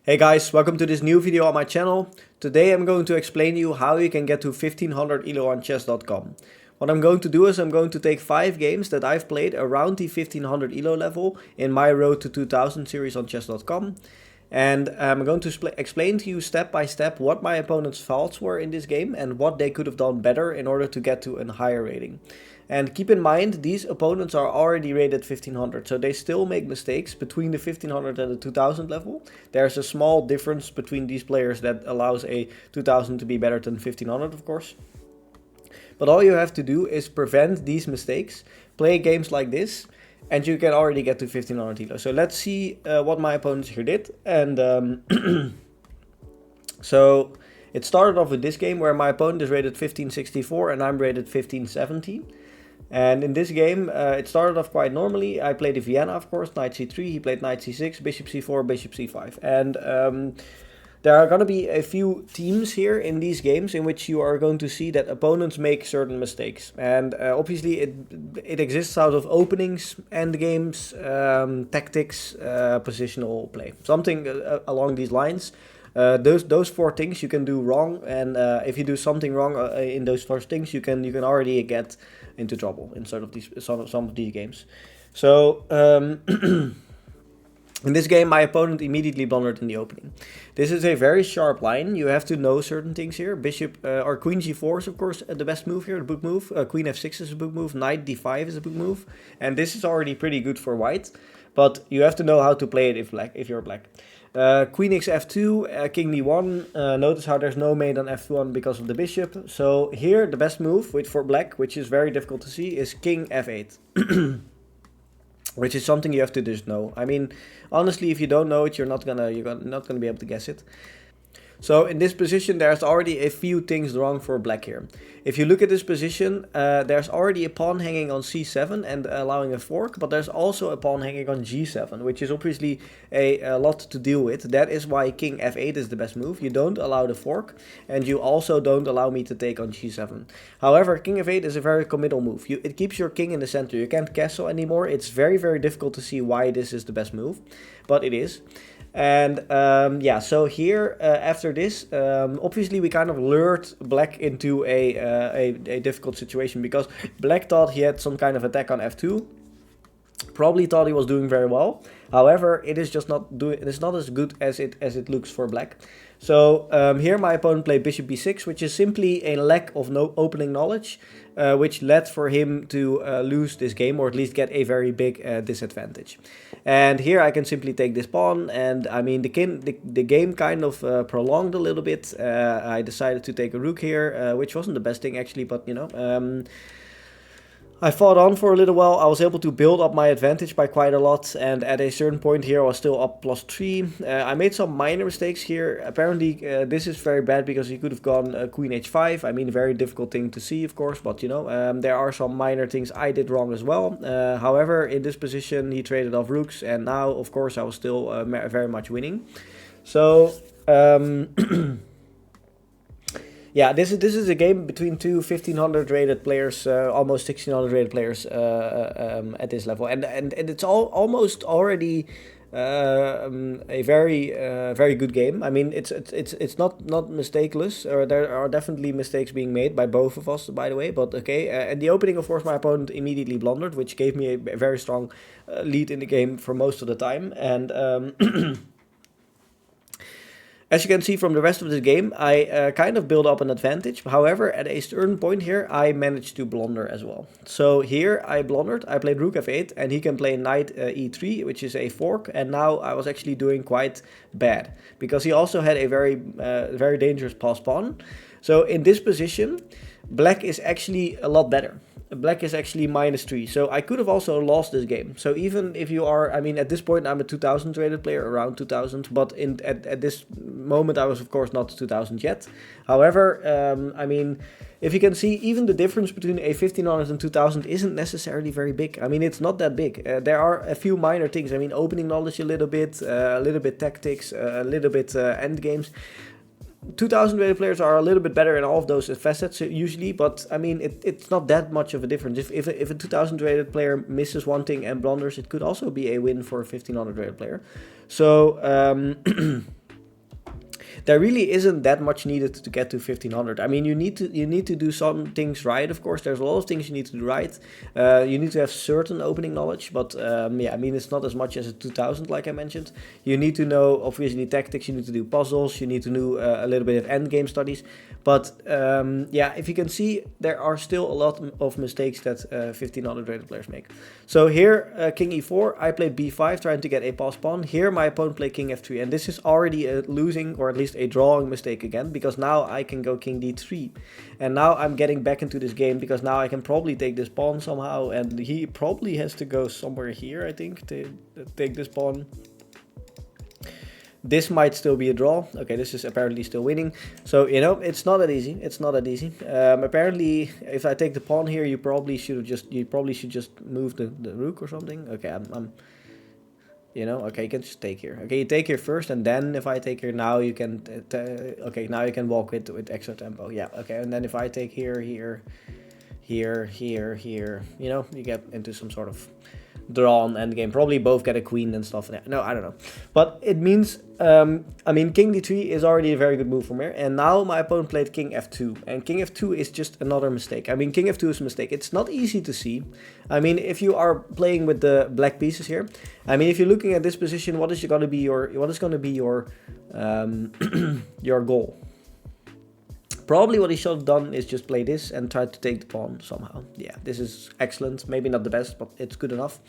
Hey guys, welcome to this new video on my channel. Today I'm going to explain to you how you can get to 1500 elo on chess.com. What I'm going to do is I'm going to take 5 games that I've played around the 1500 elo level in my Road to 2000 series on chess.com. And I'm going to explain to you step by step what my opponent's faults were in this game and what they could have done better in order to get to a higher rating. And keep in mind, these opponents are already rated 1500, so they still make mistakes between the 1500 and the 2000 level. There's a small difference between these players that allows a 2000 to be better than 1500, of course. But all you have to do is prevent these mistakes, play games like this, and you can already get to 1500 elo. So let's see what my opponents here did. And so it started off with this game where my opponent is rated 1564 and I'm rated 1570. And in this game, it started off quite normally. I played a Vienna, of course, knight c3. He played knight c6, bishop c4, bishop c5. And there are going to be a few themes here in these games in which you are going to see that opponents make certain mistakes. And obviously it exists out of openings, endgames, tactics, positional play. Something along these lines. Those 4 things you can do wrong, and if you do something wrong in those 4 things, you can already get into trouble in sort of these some of these games. So in this game, my opponent immediately blundered in the opening. This is a very sharp line. You have to know certain things here. Bishop or queen g4 is of course the best move here, the book move. Queen f6 is a book move. Knight d5 is a book move, and this is already pretty good for white. But you have to know how to play it if you're black. Queen x f2, king d1. Notice how there's no mate on f1 because of the bishop. So here the best move for black, which is very difficult to see, is king f8. Which is something you have to just know. I mean, honestly, if you don't know it, you're not gonna be able to guess it. So in this position, there's already a few things wrong for black here. If you look at this position, there's already a pawn hanging on c7 and allowing a fork, but there's also a pawn hanging on g7, which is obviously a lot to deal with. That is why king f8 is the best move. You don't allow the fork, and you also don't allow me to take on g7. However, king f8 is a very committal move. It keeps your king in the center. You can't castle anymore. It's very, very difficult to see why this is the best move, but it is. And yeah, so here after this, obviously we kind of lured black into a difficult situation because black thought he had some kind of attack on f2, probably thought he was doing very well. However, it is just not doing. It's not as good as it looks for black. So here my opponent played bishop b6, which is simply a lack of opening knowledge, which led for him to lose this game, or at least get a very big disadvantage. And here I can simply take this pawn, and I mean the game kind of prolonged a little bit. I decided to take a rook here, which wasn't the best thing actually, but you know. I fought on for a little while. I was able to build up my advantage by quite a lot, and at a certain point here I was still up +3. I made some minor mistakes here. Apparently this is very bad because he could have gone queen h5. I mean, very difficult thing to see, of course, but you know, there are some minor things I did wrong as well. However, in this position he traded off rooks, and now of course I was still very much winning. So yeah, this is a game between two 1500 rated players, almost 1600 rated players at this level, and it's almost already a very good game. I mean, it's not mistakeless, or there are definitely mistakes being made by both of us, by the way. But okay, at the opening, of course, my opponent immediately blundered, which gave me a very strong lead in the game for most of the time, and. As you can see from the rest of this game, I kind of built up an advantage. However, at a certain point here, I managed to blunder as well. So here I blundered. I played rook f8, and he can play knight e3, which is a fork. And now I was actually doing quite bad because he also had a very dangerous pass pawn. So in this position, black is actually a lot better. Black is actually -3, so I could have also lost this game. So even if you are, I mean, at this point I'm a 2000 rated player, around 2000, but at this moment I was of course not 2000 yet. However, I mean, if you can see, even the difference between a 1500 and 2000 isn't necessarily very big. I mean, it's not that big. There are a few minor things. I mean, opening knowledge a little bit tactics, a little bit end games. 2000 rated players are a little bit better in all of those facets usually, but I mean it's not that much of a difference. If a 2000 rated player misses one thing and blunders, it could also be a win for a 1500 rated player. So there really isn't that much needed to get to 1500. I mean, you need to do some things right. Of course, there's a lot of things you need to do right. You need to have certain opening knowledge, but yeah, I mean, it's not as much as a 2000, like I mentioned. You need to know obviously tactics. You need to do puzzles. You need to do a little bit of endgame studies. But yeah, if you can see, there are still a lot of mistakes that 1500 rated players make. So here, king e4, I played b5, trying to get a pass pawn. Here, my opponent played king f3, and this is already a losing, or at least a drawing mistake again, because now I can go king d3. And now I'm getting back into this game, because now I can probably take this pawn somehow, and he probably has to go somewhere here, I think, to take this pawn. This might still be a draw. Okay, this is apparently still winning. So, you know, it's not that easy. It's not that easy. Apparently, if I take the pawn here, you probably should just move the rook or something. Okay, I'm you know, okay, you can just take here. Okay, you take here first, and then if I take here now, you can, okay, now you can walk with extra tempo. Yeah, okay, and then if I take here, here, you know, you get into some sort of draw on endgame. Probably both get a queen and stuff. No, I don't know. But it means, I mean, king d3 is already a very good move from here. And now my opponent played king f2. And king f2 is just another mistake. I mean, king f2 is a mistake. It's not easy to see. I mean, if you are playing with the black pieces here, I mean, if you're looking at this position, what is going to be your your goal? Probably what he should have done is just play this and try to take the pawn somehow. Yeah, this is excellent. Maybe not the best, but it's good enough.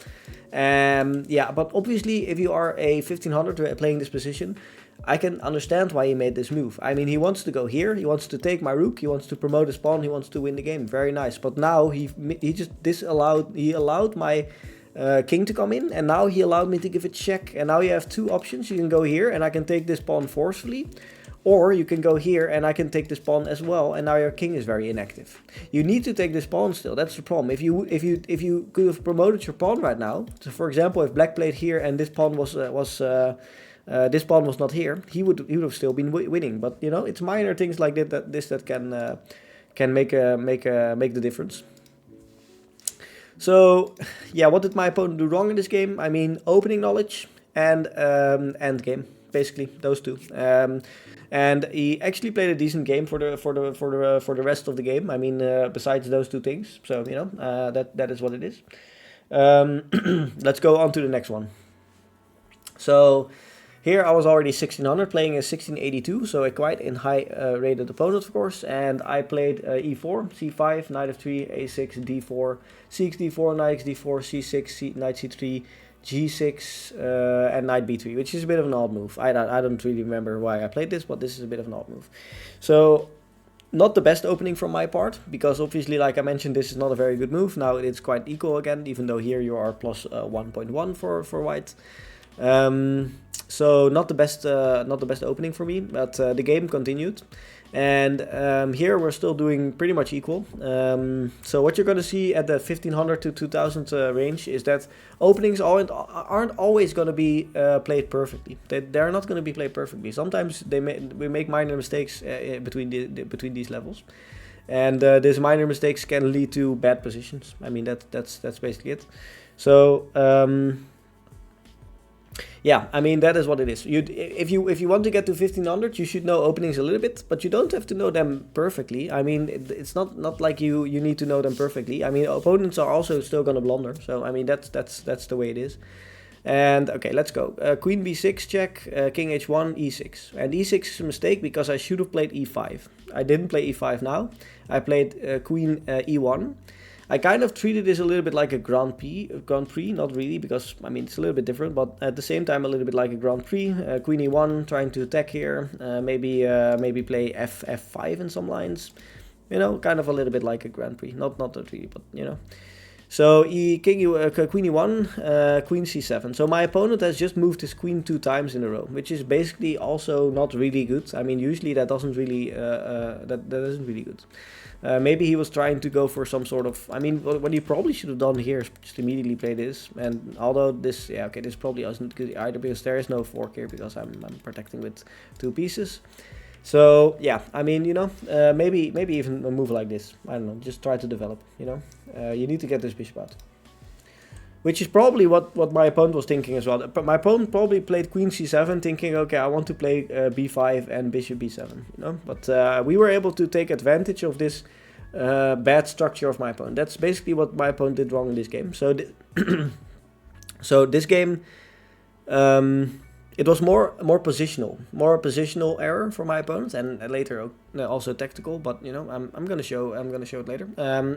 Yeah, but obviously if you are a 1500 playing this position, I can understand why he made this move. I mean, he wants to go here. He wants to take my rook. He wants to promote his pawn. He wants to win the game. Very nice. But now he allowed my king to come in, and now he allowed me to give a check. And now you have two options. You can go here, and I can take this pawn forcefully. Or you can go here and I can take this pawn as well, and now your king is very inactive. You need to take this pawn still. That's the problem. If you could have promoted your pawn right now, so for example, if black played here and this pawn was not here, he would have still been winning. But you know, it's minor things like that can make the difference. So yeah, what did my opponent do wrong in this game? I mean, opening knowledge and endgame. Basically, those two. And he actually played a decent game for the rest of the game. I mean, besides those two things. So you know, that is what it is. Let's go on to the next one. So here I was already 1600 playing a 1682, so a quite high rated opponent, of course. And I played e4, c5, knight f3, a6, d4, c6, d4, knight d4, c6, knight c3. G6 and knight b3, which is a bit of an odd move. I don't really remember why I played this, but this is a bit of an odd move. So not the best opening from my part, because obviously, like I mentioned, this is not a very good move. Now it's quite equal again, even though here you are plus 1.1 for white. So not the best opening for me, but the game continued. And here we're still doing pretty much equal. So what you're going to see at the 1500 to 2000 range is that openings aren't always going to be played perfectly. They're not going to be played perfectly. Sometimes we make minor mistakes between these levels, and these minor mistakes can lead to bad positions. I mean, that's basically it. So yeah, I mean, that is what it is. If you want to get to 1500, you should know openings a little bit, but you don't have to know them perfectly. I mean, it's not like you need to know them perfectly. I mean, opponents are also still gonna blunder, so I mean that's the way it is. And okay, let's go. Queen b6 check, king h1, e6. And e6 is a mistake because I should have played e5. I didn't play e5 now. I played queen e1. I kind of treated this a little bit like a Grand Prix, not really, because, I mean, it's a little bit different, but at the same time a little bit like a Grand Prix. Queen e1, trying to attack here, maybe play f5 in some lines, you know, kind of a little bit like a Grand Prix, not really, but, you know. So queen e1, queen c7. So my opponent has just moved his queen 2 times in a row, which is basically also not really good. I mean, usually that doesn't really that isn't really good. Maybe he was trying to go for some sort of, I mean, what he probably should have done here is just immediately play this. And although this, yeah, okay, this probably isn't good either, because there is no fork here, because I'm protecting with 2 pieces. So yeah, I mean, you know, maybe even a move like this. I don't know, just try to develop, you know. You need to get this bishop out. which is probably what my opponent was thinking as well. But my opponent probably played queen c7 thinking, okay, I want to play b5 and bishop b7, you know. But we were able to take advantage of this bad structure of my opponent. That's basically what my opponent did wrong in this game. So, so this game, it was more positional error for my opponent, and later also tactical. But you know, I'm gonna show it later.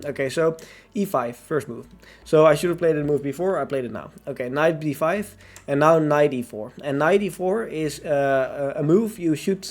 Okay, so e5 first move. So I should have played the move before. I played it now. Okay, knight d5, and now knight e4. And knight e4 is a move you should.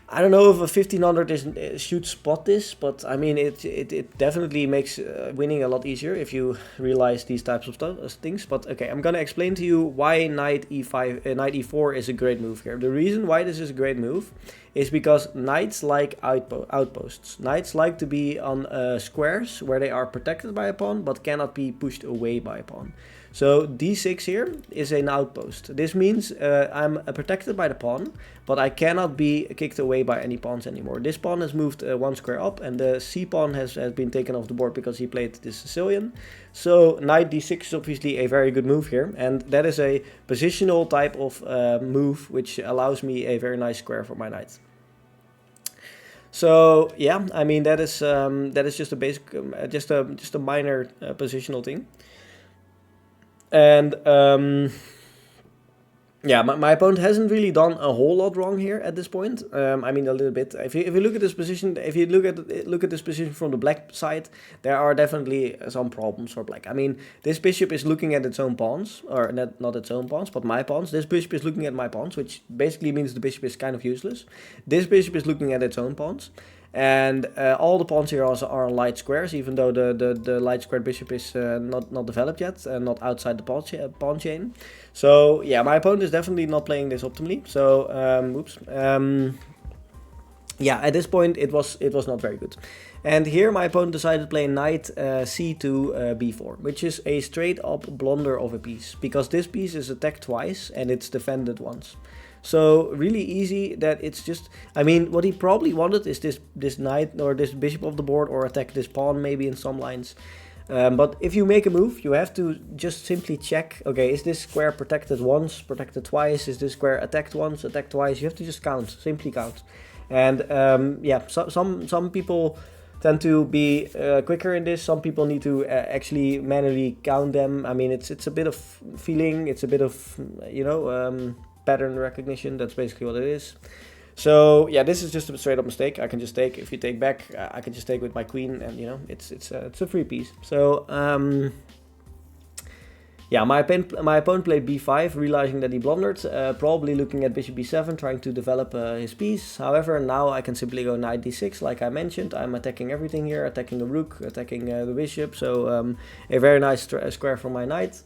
I don't know if a 1500 should spot this, but I mean it definitely makes winning a lot easier if you realize these types of things. But okay, I'm gonna explain to you why knight e5, knight e4 is a great move here. The reason why this is a great move is because knights like outposts. Knights like to be on squares where they are protected by a pawn but cannot be pushed away by a pawn. So d6 here is an outpost. This means I'm protected by the pawn, but I cannot be kicked away by any pawns anymore. This pawn has moved one square up, and the c pawn has been taken off the board because he played this Sicilian. So knight d6 is obviously a very good move here, and that is a positional type of move which allows me a very nice square for my knight. So yeah, I mean that is just a basic, just a minor positional thing. And yeah, my opponent hasn't really done a whole lot wrong here at this point. I mean, a little bit. If you look at this position, if you look at this position from the black side, there are definitely some problems for black. I mean, this bishop is looking at its own pawns, or not its own pawns, but my pawns. This bishop is looking at my pawns, which basically means the bishop is kind of useless. This bishop is looking at its own pawns. And all the pawns here also are light squares, even though the light squared bishop is not developed yet, and not outside the pawn chain. So yeah, my opponent is definitely not playing this optimally. So yeah, at this point it was not very good. And here my opponent decided to play knight c2 b4, which is a straight up blunder of a piece, because this piece is attacked twice and it's defended once. So really easy that it's just, I mean, what he probably wanted is this knight or this bishop off the board, or attack this pawn maybe in some lines. But if you make a move, you have to just simply check, okay, is this square protected once, protected twice? Is this square attacked once, attacked twice? You have to just count, simply count. And yeah, some people tend to be quicker in this. Some people need to actually manually count them. I mean, it's a bit of feeling, it's a bit of, you know, pattern recognition. That's basically what it is. So yeah, this is just a straight up mistake. I can just take, if you take back, I can just take with my queen, and you know, it's a free piece. So yeah, my opponent played b5, realizing that he blundered, probably looking at bishop b7, trying to develop his piece. However, now I can simply go knight d6, like I mentioned. I'm attacking everything here, attacking the rook, attacking the bishop. So a very nice square for my knight.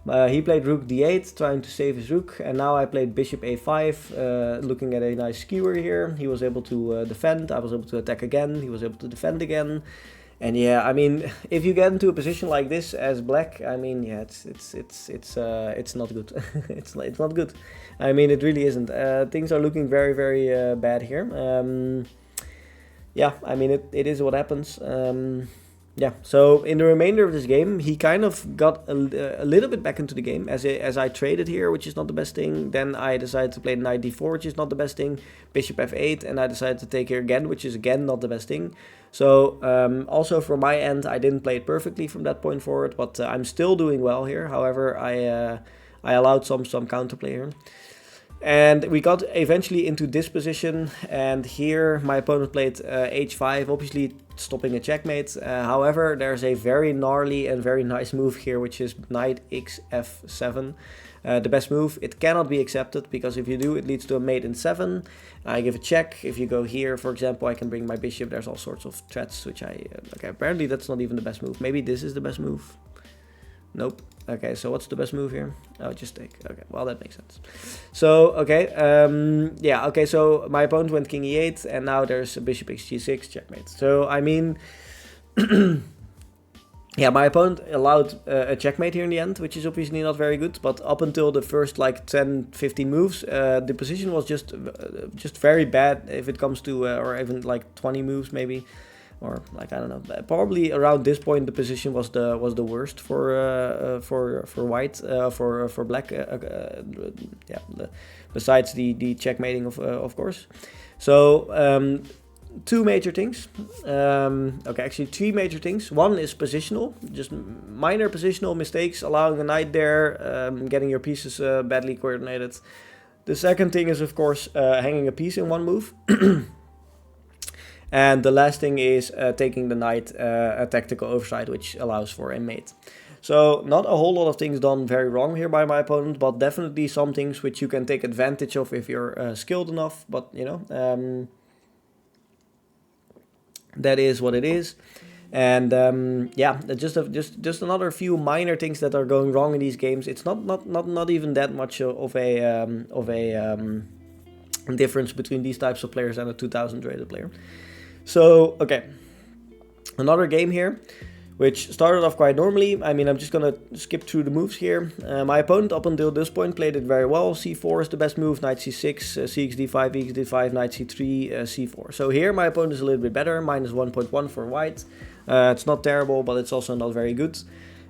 He played rook d8, trying to save his rook, and now I played bishop a5, looking at a nice skewer here. He was able to defend, I was able to attack again, he was able to defend again. And yeah, I mean, if you get into a position like this as black, I mean, yeah, it's not good. it's not good. I mean, it really isn't. Things are looking very, very bad here. Yeah, I mean, it is what happens. Yeah, so in the remainder of this game, he kind of got a little bit back into the game as I traded here, which is not the best thing. Then I decided to play knight d4, which is not the best thing. Bishop f8, and I decided to take here again, which is again not the best thing. So also from my end, I didn't play it perfectly from that point forward, but I'm still doing well here. However, I allowed some counterplay here. And we got eventually into this position, and here my opponent played h5, obviously stopping a checkmate. However, there's a very gnarly and very nice move here, which is knight xf7. The best move. It cannot be accepted, because if you do, it leads to a mate in 7. I give a check. If you go here, for example, I can bring my bishop. There's all sorts of threats, which okay, apparently that's not even the best move. Maybe this is the best move. Nope. Okay, so what's the best move here? Oh, just take. Okay, well, that makes sense. So, okay, yeah, okay, so my opponent went king e8, and now there's a bishop xg6, checkmate. So, I mean, yeah, my opponent allowed a checkmate here in the end, which is obviously not very good, but up until the first, like, 10, 15 moves, the position was just very bad if it comes to, or even, like, 20 moves, maybe. or like I don't know, probably around this point the position was the worst for white for black. Yeah, besides the checkmating of course. So two major things. Okay, actually three major things. One is positional, just minor positional mistakes, allowing a knight there, getting your pieces badly coordinated. The second thing is of course hanging a piece in one move. And the last thing is taking the knight a tactical oversight, which allows for a mate. So not a whole lot of things done very wrong here by my opponent, but definitely some things which you can take advantage of if you're skilled enough. But you know, that is what it is. And yeah, just another few minor things that are going wrong in these games. It's not even that much of a difference between these types of players and a 2000 rated player. So, okay, another game here, which started off quite normally. I mean, I'm just gonna skip through the moves here. My opponent up until this point played it very well. C4 is the best move, knight c6, cxd5, exd5, knight c3, c4. So here my opponent is a little bit better, minus 1.1 for white. It's not terrible, but it's also not very good.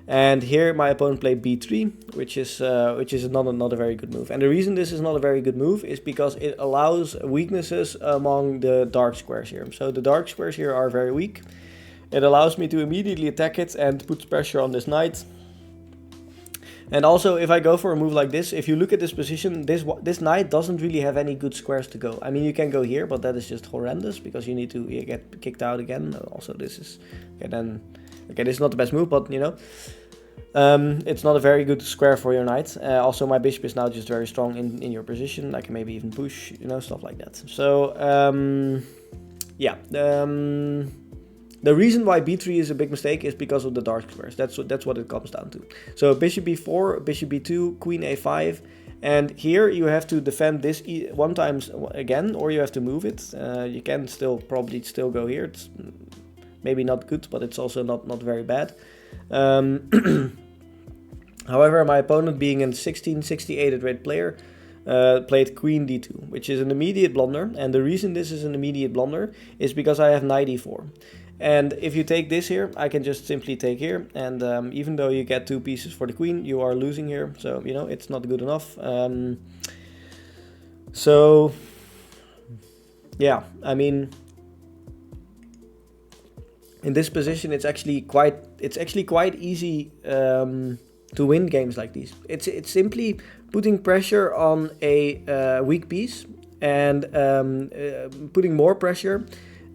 And here my opponent played b3, which is not a very good move. And the reason this is not a very good move is because it allows weaknesses among the dark squares here. So the dark squares here are very weak. It allows me to immediately attack it and puts pressure on this knight. And also, if I go for a move like this, if you look at this position, this knight doesn't really have any good squares to go. I mean, you can go here, but that is just horrendous because you need to get kicked out again. Also, this is okay. This is not the best move, but you know, it's not a very good square for your knight. Also, my bishop is now just very strong in your position. I can maybe even push, you know, stuff like that. So yeah. The reason why b3 is a big mistake is because of the dark squares. That's what it comes down to. So bishop b4, bishop b2, queen a5, and here you have to defend this one time again, or you have to move it. You can probably go here. It's maybe not good, but it's also not very bad. However, my opponent, being a 1668 rated player, played queen d2, which is an immediate blunder. And the reason this is an immediate blunder is because I have knight e4. And if you take this here, I can just simply take here. And even though you get two pieces for the queen, you are losing here. So, you know, it's not good enough. So, yeah, I mean, in this position, it's actually quite easy to win games like these. It's simply putting pressure on a weak piece and putting more pressure,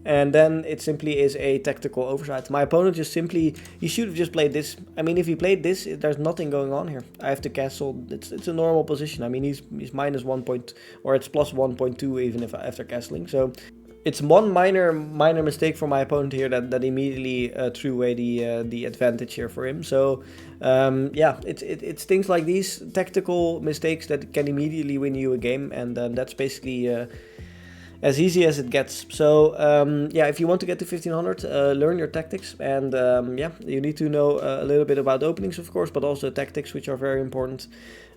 and then it simply is a tactical oversight. My opponent just simply, he should have just played this. I mean, if he played this, there's nothing going on here. I have to castle. It's a normal position. I mean, he's minus 1 point, or it's plus 1.2 even if after castling. So it's one minor mistake for my opponent here that immediately threw away the advantage here for him. So yeah, it's things like these tactical mistakes that can immediately win you a game, and that's basically as easy as it gets. So yeah, if you want to get to 1500, learn your tactics, and yeah, you need to know a little bit about openings, of course, but also tactics, which are very important.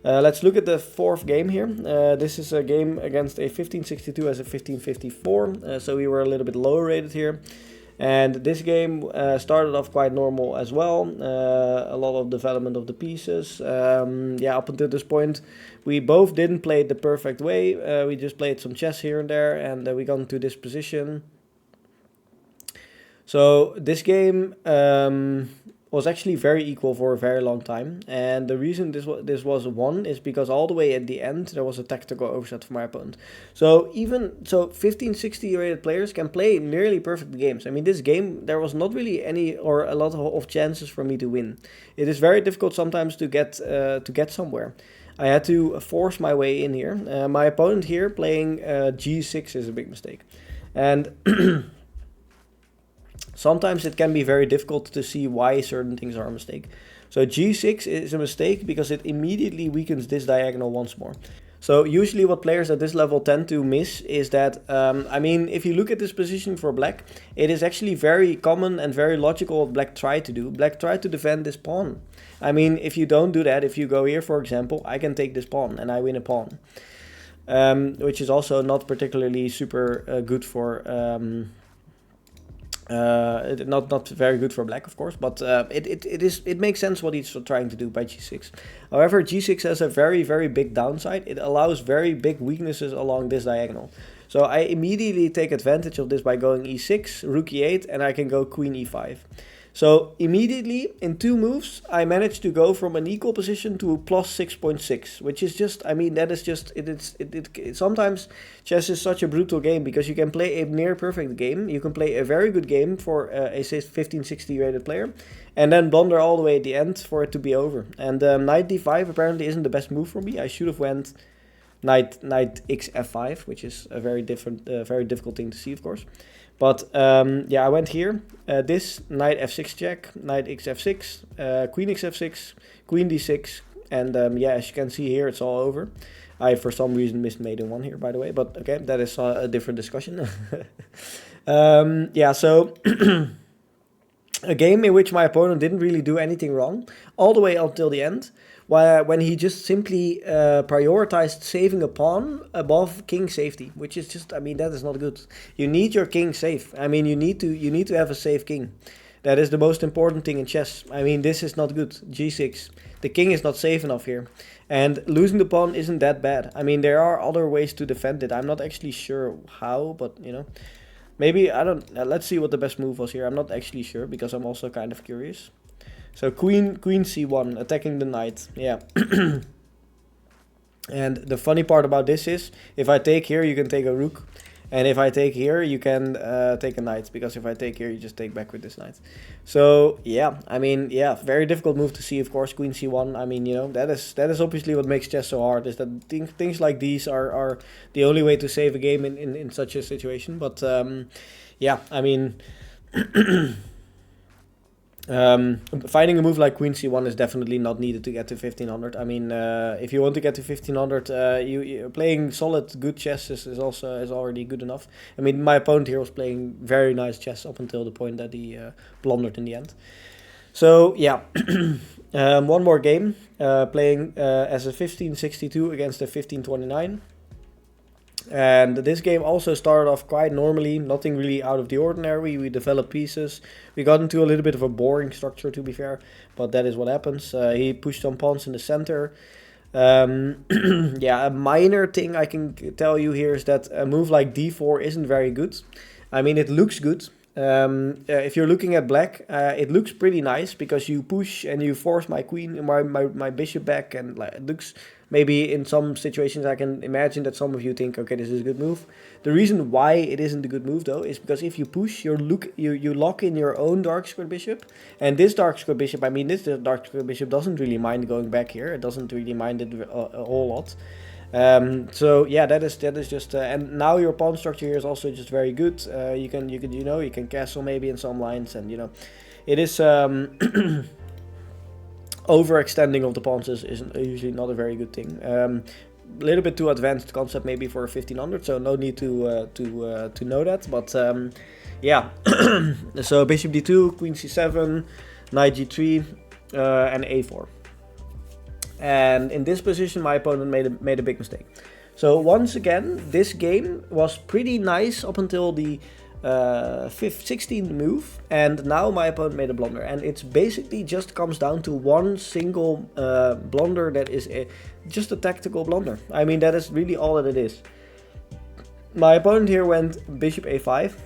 Let's look at the fourth game here. This is a game against a 1562 as a 1554, so we were a little bit lower rated here. And this game started off quite normal as well. A lot of development of the pieces. Yeah, up until this point, we both didn't play it the perfect way. We just played some chess here and there, and we got into this position. So this game was actually very equal for a very long time, and the reason this was won is because all the way at the end there was a tactical overset for my opponent. So 1560 rated players can play nearly perfect games. I mean, this game there was not really any or a lot of chances for me to win. It is very difficult sometimes to get somewhere. I had to force my way in here. My opponent here playing g6 is a big mistake, and sometimes it can be very difficult to see why certain things are a mistake. So g6 is a mistake because it immediately weakens this diagonal once more. So usually what players at this level tend to miss is that, I mean, if you look at this position for black, it is actually very common and very logical what black tried to do. Black tried to defend this pawn. I mean, if you don't do that, if you go here, for example, I can take this pawn and I win a pawn. Which is also not particularly super good for Not very good for black, of course, but it makes sense what he's trying to do by g6. However, g6 has a very big downside. It allows very big weaknesses along this diagonal. So I immediately take advantage of this by going e6, rook e8, and I can go queen e5. So immediately, in 2 moves, I managed to go from an equal position to a plus 6.6, which is just, I mean, that is just, sometimes chess is such a brutal game because you can play a near perfect game, you can play a very good game for a 1560 rated player, and then blunder all the way at the end for it to be over. And knight d5 apparently isn't the best move for me. I should have went knight x f5, which is a very difficult thing to see, of course. But yeah, I went here, this, knight f6 check, knight x f6, queen x f6, queen d6, and yeah, as you can see here, it's all over. I, for some reason, missed mate in 1 here, by the way, but okay, that is a different discussion. Yeah, so a game in which my opponent didn't really do anything wrong, all the way until the end, when he just simply prioritized saving a pawn above king safety, which is just, I mean, that is not good. You need your king safe. I mean, you need to have a safe king. That is the most important thing in chess. I mean, this is not good. G6. The king is not safe enough here. And losing the pawn isn't that bad. I mean, there are other ways to defend it. I'm not actually sure how, but, you know, maybe, I don't, let's see what the best move was here. I'm not actually sure because I'm also kind of curious. So queen c1, attacking the knight, yeah. And the funny part about this is, if I take here, you can take a rook. And if I take here, you can take a knight. Because if I take here, you just take back with this knight. So, yeah, I mean, yeah, very difficult move to see, of course, queen c1. I mean, you know, that is obviously what makes chess so hard, is that things like these are the only way to save a game in such a situation. But, yeah, I mean... finding a move like queen c1 is definitely not needed to get to 1500. I mean, if you want to get to 1500, you playing solid, good chess is already good enough. I mean, my opponent here was playing very nice chess up until the point that he blundered in the end. So yeah, one more game, playing as a 1562 against a 1529. And this game also started off quite normally, nothing really out of the ordinary. We developed pieces. We got into a little bit of a boring structure, to be fair, but that is what happens. He pushed some pawns in the center. Yeah, a minor thing I can tell you here is that a move like d4 isn't very good. I mean, it looks good. If you're looking at black, it looks pretty nice because you push and you force my queen, my bishop back, and like, it looks, maybe in some situations I can imagine that some of you think, okay, this is a good move. The reason why it isn't a good move though is because if you push, you lock in your own dark squared bishop, and this dark squared bishop, I mean, this dark squared bishop doesn't really mind going back here. It doesn't really mind it a whole lot. So yeah, that is just and now your pawn structure here is also just very good. You can castle maybe in some lines, and you know, it is overextending of the pawns is usually not a very good thing. A little bit too advanced concept maybe for 1500, so no need to know that. But yeah, so bishop d2, queen c7, knight g3, and a4. And in this position, my opponent made a big mistake. So once again, this game was pretty nice up until the 16th move, and now my opponent made a blunder. And it's basically just comes down to one single blunder that is just a tactical blunder. I mean, that is really all that it is. My opponent here went bishop a5.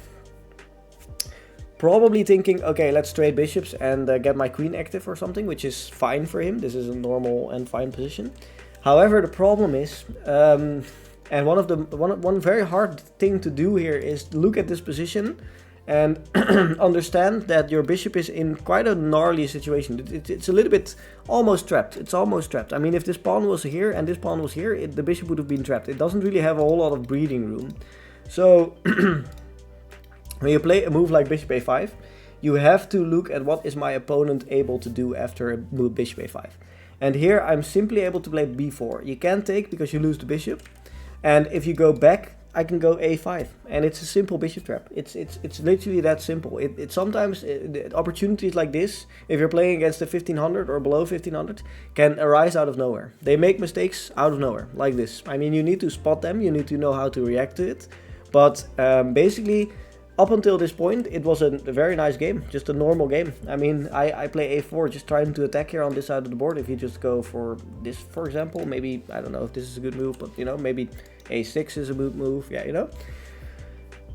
Probably thinking, okay, let's trade bishops and get my queen active or something, which is fine for him. This is a normal and fine position. However, the problem is, and one very hard thing to do here is look at this position and understand that your bishop is in quite a gnarly situation. It's a little bit almost trapped. It's almost trapped. I mean, if this pawn was here and this pawn was here, the bishop would have been trapped. It doesn't really have a whole lot of breathing room. So when you play a move like bishop a5, you have to look at what is my opponent able to do after a move bishop a5. And here I'm simply able to play b4. You can't take because you lose the bishop. And if you go back, I can go a5. And it's a simple bishop trap. It's literally that simple. It sometimes opportunities like this, if you're playing against the 1500 or below 1500, can arise out of nowhere. They make mistakes out of nowhere, like this. I mean, you need to spot them. You need to know how to react to it. But basically, up until this point, it was a very nice game, just a normal game. I mean, I play a4, just trying to attack here on this side of the board. If you just go for this, for example, maybe, I don't know if this is a good move, but, you know, maybe a6 is a good move, yeah, you know.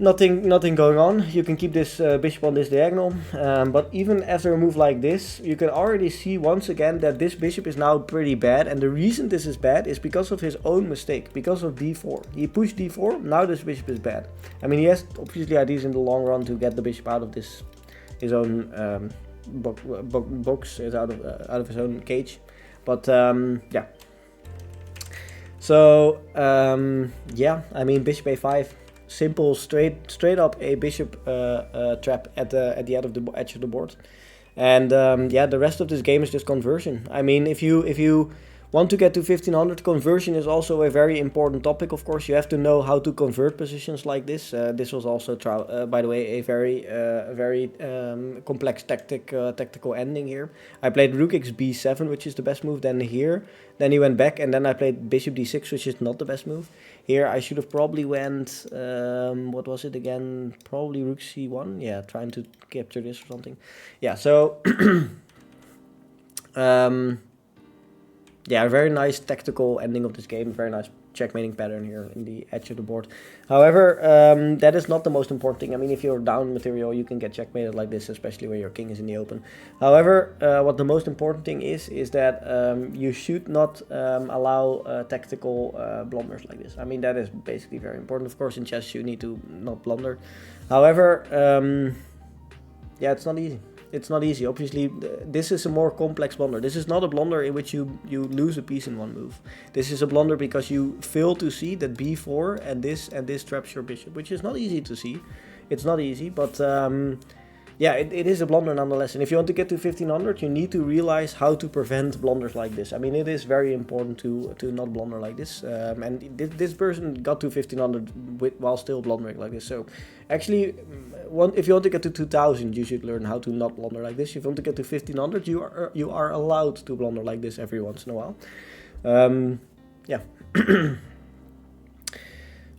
Nothing going on. You can keep this bishop on this diagonal, but even after a move like this, you can already see once again that this bishop is now pretty bad, and the reason this is bad is because of his own mistake, because of d4. He pushed d4, now this bishop is bad. I mean, he has obviously ideas in the long run to get the bishop out of this, his own box, is out of his own cage, but yeah. So yeah, I mean, bishop a5. Simple, straight up a bishop trap at the edge of the board, and yeah, the rest of this game is just conversion. I mean, if you want to get to 1500, conversion is also a very important topic. Of course, you have to know how to convert positions like this. This was also, by the way, a very complex tactical ending here. I played rook x b7, which is the best move. Then here, then he went back, and then I played bishop d6, which is not the best move. Here I should have probably went, what was it again? Probably rook c1. Yeah, trying to capture this or something. Yeah, so yeah, a very nice tactical ending of this game. Very nice checkmating pattern here in the edge of the board. However, that is not the most important thing. I mean, if you're down material, you can get checkmated like this, especially when your king is in the open. However, what the most important thing is that you should not allow tactical blunders like this. I mean, that is basically very important. Of course, in chess, you need to not blunder. However, yeah, it's not easy. It's not easy. Obviously, this is a more complex blunder. This is not a blunder in which you lose a piece in one move. This is a blunder because you fail to see that b4 and this traps your bishop, which is not easy to see. It's not easy, but yeah, it is a blunder nonetheless. And if you want to get to 1500, you need to realize how to prevent blunders like this. I mean, it is very important to not blunder like this. And this person got to 1500 while still blundering like this. So actually, if you want to get to 2000, you should learn how to not blunder like this. If you want to get to 1500, you are allowed to blunder like this every once in a while. Yeah.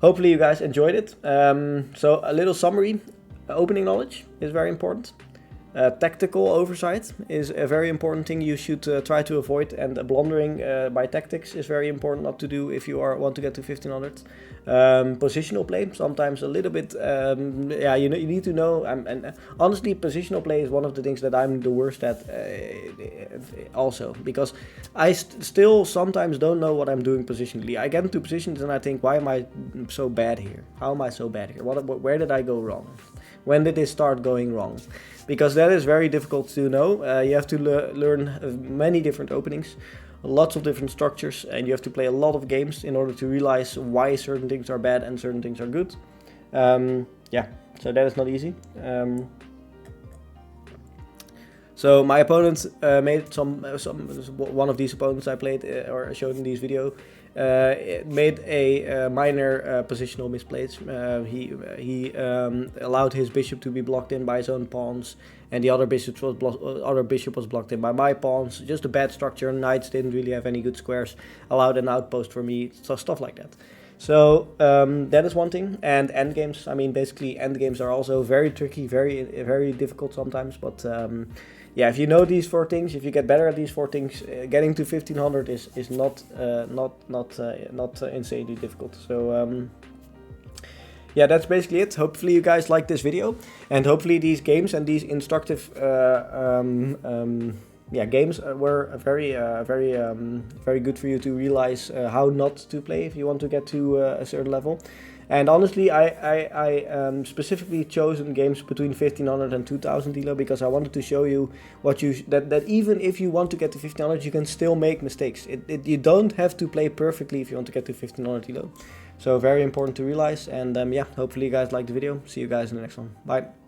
Hopefully you guys enjoyed it. So a little summary. Opening knowledge is very important. Tactical oversight is a very important thing you should try to avoid, and blundering by tactics is very important not to do if you want to get to 1500. Positional play, sometimes a little bit, yeah, you need to know, and honestly, positional play is one of the things that I'm the worst at also, because I still sometimes don't know what I'm doing positionally. I get into positions and I think, why am I so bad here? How am I so bad here? Where did I go wrong? When did it start going wrong? Because that is very difficult to know. You have to learn many different openings, lots of different structures, and you have to play a lot of games in order to realize why certain things are bad and certain things are good. Yeah, so that is not easy. So my opponent made one of these opponents I played or showed in this video made a minor positional misplays. He allowed his bishop to be blocked in by his own pawns, and the other bishop was blocked in by my pawns. Just a bad structure. Knights didn't really have any good squares. Allowed an outpost for me. So stuff like that. So that is one thing. And endgames. I mean, basically endgames are also very tricky, very difficult sometimes. But yeah, if you know these four things, if you get better at these four things, getting to 1500 is not insanely difficult. So yeah, that's basically it. Hopefully you guys liked this video, and hopefully these games and these instructive yeah, games were very good for you to realize how not to play if you want to get to a certain level. And honestly, I specifically chosen games between 1500 and 2000 elo because I wanted to show you that even if you want to get to 1500, you can still make mistakes. You don't have to play perfectly if you want to get to 1500 elo. So very important to realize. And yeah, hopefully you guys liked the video. See you guys in the next one. Bye.